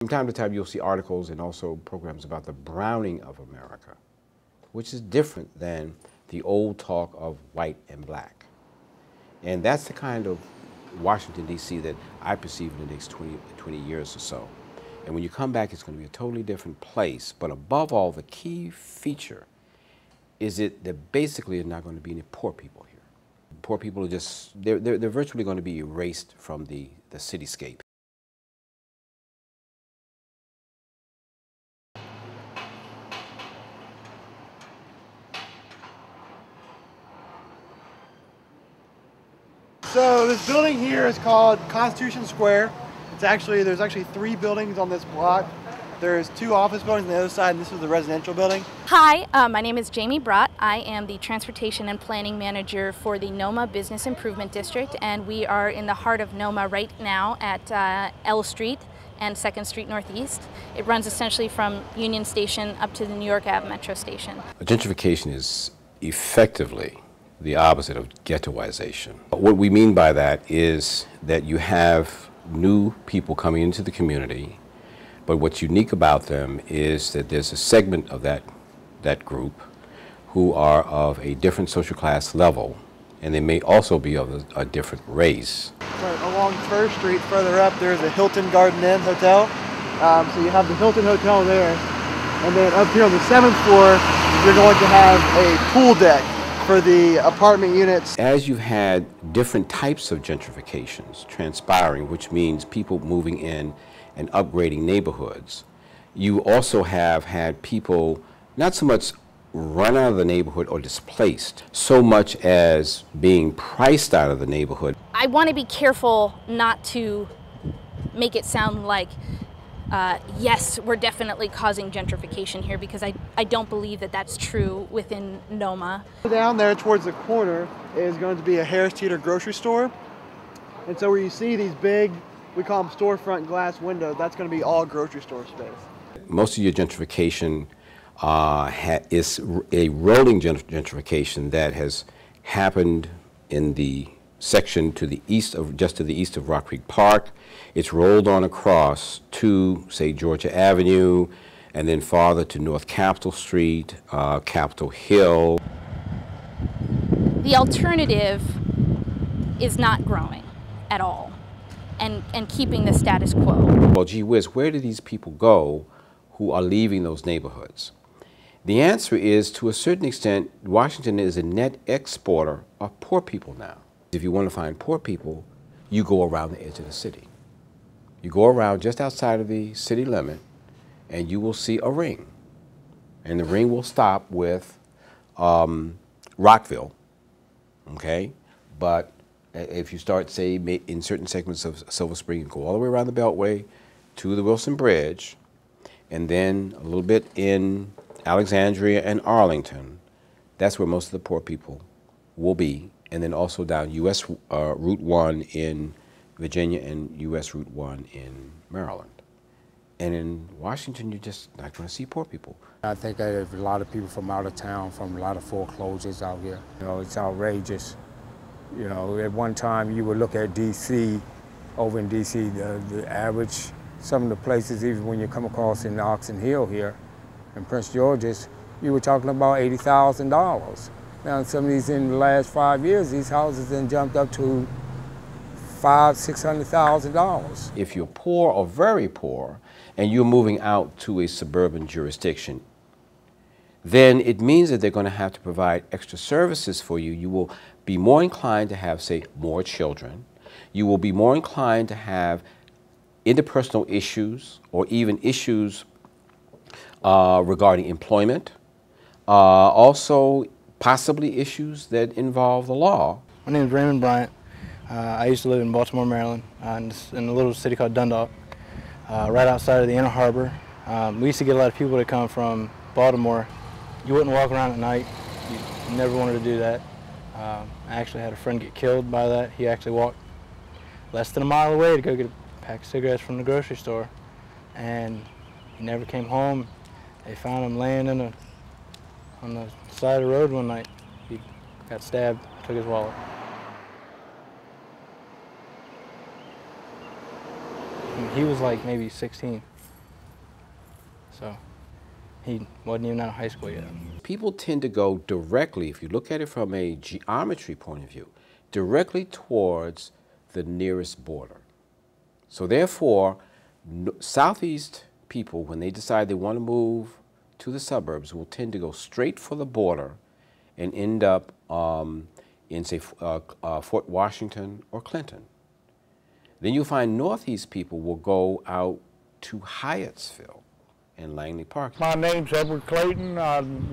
From time to time, you'll see articles and also programs about the browning of America, which is different than the old talk of white and black. And that's the kind of Washington, D.C. that I perceive in the next 20 years or so. And when you come back, it's going to be a totally different place. But above all, the key feature is that there basically are not going to be any poor people here. Poor people are just, they're virtually going to be erased from the cityscape. So this building here is called Constitution Square. There's actually 3 buildings on this block. There's 2 office buildings on the other side, and this is the residential building. Hi, my name is Jamie Brott. I am the Transportation and Planning Manager for the NOMA Business Improvement District, and we are in the heart of NOMA right now at L Street and 2nd Street Northeast. It runs essentially from Union Station up to the New York Ave Metro Station. Gentrification is effectively the opposite of ghettoization. What we mean by that is that you have new people coming into the community, but what's unique about them is that there's a segment of that group who are of a different social class level, and they may also be of a different race. Right, along 1st Street, further up, there's a Hilton Garden Inn Hotel. So you have the Hilton Hotel there, and then up here on the 7th floor, you're going to have a pool deck for the apartment units. As you've had different types of gentrifications transpiring, which means people moving in and upgrading neighborhoods, you also have had people not so much run out of the neighborhood or displaced, so much as being priced out of the neighborhood. I want to be careful not to make it sound like yes, we're definitely causing gentrification here, because I don't believe that that's true within NOMA. Down there towards the corner is going to be a Harris Teeter grocery store. And so where you see these big, we call them storefront glass windows, that's going to be all grocery store space. Most of your gentrification is a rolling gentrification that has happened in the section to the east of, just to the east of Rock Creek Park. It's rolled on across to, say, Georgia Avenue, and then farther to North Capitol Street, Capitol Hill. The alternative is not growing at all and keeping the status quo. Well, gee whiz, where do these people go who are leaving those neighborhoods? The answer is, to a certain extent, Washington is a net exporter of poor people now. If you want to find poor people, you go around the edge of the city. You go around just outside of the city limit, and you will see a ring. And the ring will stop with Rockville, okay? But if you start, say, in certain segments of Silver Spring, you go all the way around the Beltway to the Wilson Bridge, and then a little bit in Alexandria and Arlington, that's where most of the poor people will be. And then also down U.S. Route 1 in Virginia and U.S. Route 1 in Maryland. And in Washington, you're just not going to see poor people. I think there's a lot of people from out of town, from a lot of foreclosures out here. You know, it's outrageous. You know, at one time you would look at D.C., over in D.C., the average, some of the places, even when you come across in Oxon Hill here, in Prince George's, you were talking about $80,000. Now, some of these, in the last 5 years, these houses then jumped up to $600,000. If you're poor or very poor, and you're moving out to a suburban jurisdiction, then it means that they're going to have to provide extra services for you. You will be more inclined to have, say, more children. You will be more inclined to have interpersonal issues or even issues regarding employment. Also, possibly issues that involve the law. My name is Raymond Bryant. I used to live in Baltimore, Maryland, in a little city called Dundalk, right outside of the Inner Harbor. We used to get a lot of people that come from Baltimore. You wouldn't walk around at night. You never wanted to do that. I actually had a friend get killed by that. He actually walked less than a mile away to go get a pack of cigarettes from the grocery store, and he never came home. They found him laying on the side of the road one night. He got stabbed, took his wallet. And he was like maybe 16. So he wasn't even out of high school yet. People tend to go directly, if you look at it from a geometry point of view, directly towards the nearest border. So therefore, Southeast people, when they decide they want to move to the suburbs, will tend to go straight for the border and end up in, say, Fort Washington or Clinton. Then you'll find Northeast people will go out to Hyattsville and Langley Park. My name's Edward Clayton.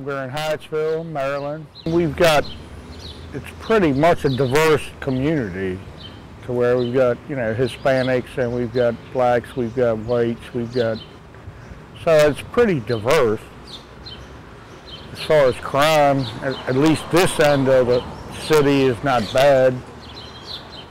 We're in Hyattsville, Maryland. We've got, it's pretty much a diverse community to where we've got, you know, Hispanics and we've got blacks, we've got whites, so it's pretty diverse. As far as crime, at least this end of the city is not bad.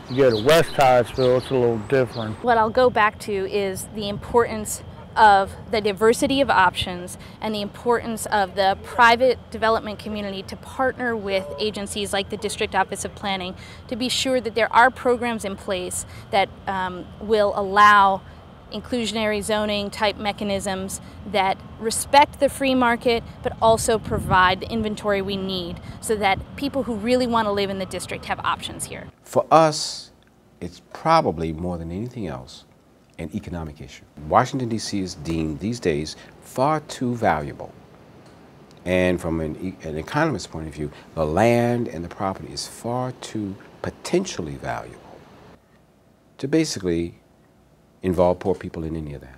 You go to West Hyattsville, it's a little different. What I'll go back to is the importance of the diversity of options and the importance of the private development community to partner with agencies like the District Office of Planning to be sure that there are programs in place that will allow inclusionary zoning type mechanisms that respect the free market but also provide the inventory we need so that people who really want to live in the district have options here. For us, it's probably more than anything else an economic issue. Washington, D.C. is deemed these days far too valuable. And from an economist's point of view, the land and the property is far too potentially valuable to basically involve poor people in any of that.